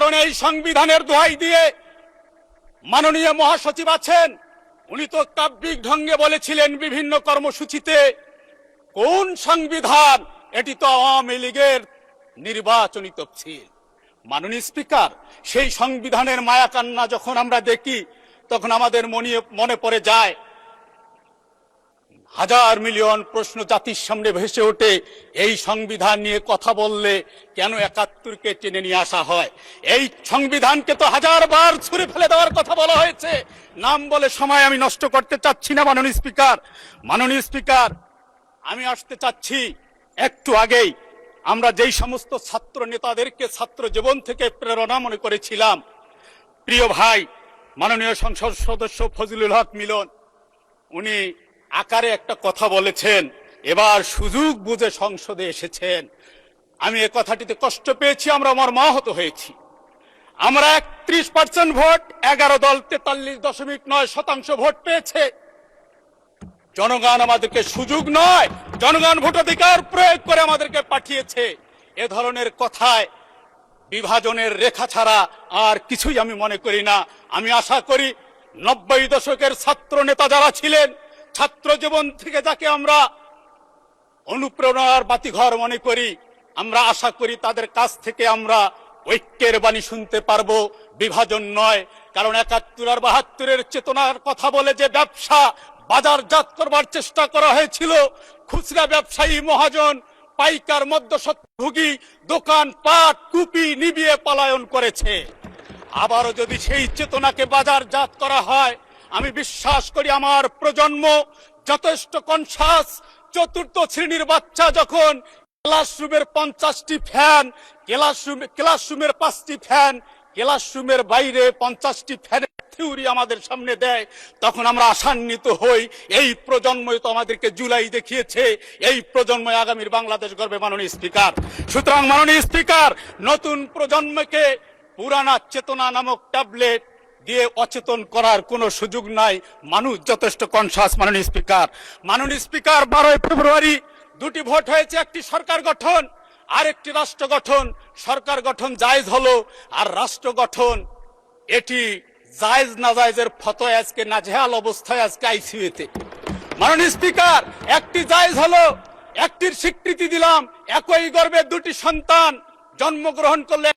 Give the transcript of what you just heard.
কারণে এই সংবিধানের দোহাই দিয়ে মাননীয় মহাসচিব আছেন, উনি তো কাব্যিক ঢঙ্গে বলেছিলেন বিভিন্ন কর্মসূচিতে, কোন সংবিধান, এটি তো আওয়ামী লীগের নির্বাচনী তফসিল। মাননীয় স্পিকার, সেই সংবিধানের মায়াকান্না যখন আমরা দেখি তখন আমাদের মনে পড়ে যায় হাজার মিলিয়ন প্রশ্ন জাতির সামনে ভেসে ওঠে। এই সংবিধান নিয়ে কথা বললে কেন ৭১কে টেনে নিয়ে আসা হয়? এই সংবিধানকে তো হাজারবার ছুঁড়ে ফেলে দেওয়ার কথা বলা হয়েছে। নাম বলে সময় আমি নষ্ট করতে চাচ্ছি না মাননীয় স্পিকার। মাননীয় স্পিকার, আমি আসতে চাচ্ছি একটু আগেই আমরা যেই সমস্ত ছাত্র নেতাদেরকে ছাত্র জীবন থেকে প্রেরণা মনে করেছিলাম, প্রিয় ভাই মাননীয় সংসদ সদস্য ফজলুল হক মিলন, উনি আকারে একটা কথা বলেছেন, এবার সুযোগ বুঝে সংসদে এসেছেন। আমি এ কথাটিতে কষ্ট পেয়েছি, আমরা মর্মাহত হয়েছি। আমরা ৩১% ভোট, ১১ দল ৪৩.৯% ভোট পেয়েছে। জনগণ আমাদেরকে সুযোগ নয়, জনগণ ভোটাধিকার প্রয়োগ করে আমাদেরকে পাঠিয়েছে। এ ধরনের কথায় বিভাজনের রেখা ছাড়া আর কিছুই আমি মনে করি না। আমি আশা করি ৯০ দশকের ছাত্র নেতা যারা ছিলেন, ছাত্র জীবন থেকে যাকে আমরা অনুপ্রেরণার বাতিঘর মনে করি, আমরা আশা করি তাদের কাছ থেকে আমরা ঐক্যের বাণী শুনতে পারবো, বিভাজন নয়। কারণ ৭১ আর ৭২-এর চেতনার কথা বলে যে ব্যবসা বাজারজাত করবার চেষ্টা করা হয়েছিল, খুচরা ব্যবসায়ী, মহাজন, পাইকার, মধ্যস্বত্বভোগী দোকান পাট কুপি নিবিয়ে পলায়ন করেছে। আবারও যদি সেই চেতনাকে বাজারজাত করা হয়, আমি বিশ্বাস করি আমার প্রজন্ম যথেষ্ট কনসাস। চতুর্থ শ্রেণীর বাচ্চা যখন ক্লাসরুমের 50টি ফ্যান, ক্লাসরুমের 5টি ফ্যান, ক্লাসরুমের বাইরে 50টি ফ্যানের থিওরি আমাদের সামনে দেয়, তখন আমরা আশান্বিত হই। এই প্রজন্মই তো আমাদেরকে জুলাই দেখিয়েছে, এই প্রজন্মই আগামীর বাংলাদেশ গড়বে মাননীয় স্পিকার। সুতরাং মাননীয় স্পিকার, নতুন প্রজন্মকে পুরানা চেতনা নামক ট্যাবলেট দিয়ে অচেতন করার কোনো সুযোগ নাই। মানুষ যথেষ্ট কনসাস মাননীয় স্পিকার। মাননীয় স্পিকার, 12 ফেব্রুয়ারি দুটি ভোট হয়েছে, একটি সরকার গঠন আর একটি রাষ্ট্র গঠন। সরকার গঠন জায়েজ হলো, আর রাষ্ট্র গঠন এটি জায়েজ না জায়েজের ফতোয়া আজকে নাজেহাল অবস্থায় আজকে আইসিইউতে। মাননীয় স্পিকার, একটি জায়েজ হলো, একটির স্বীকৃতি দিলাম, একই গর্ভে দুটি সন্তান জন্মগ্রহণ করলে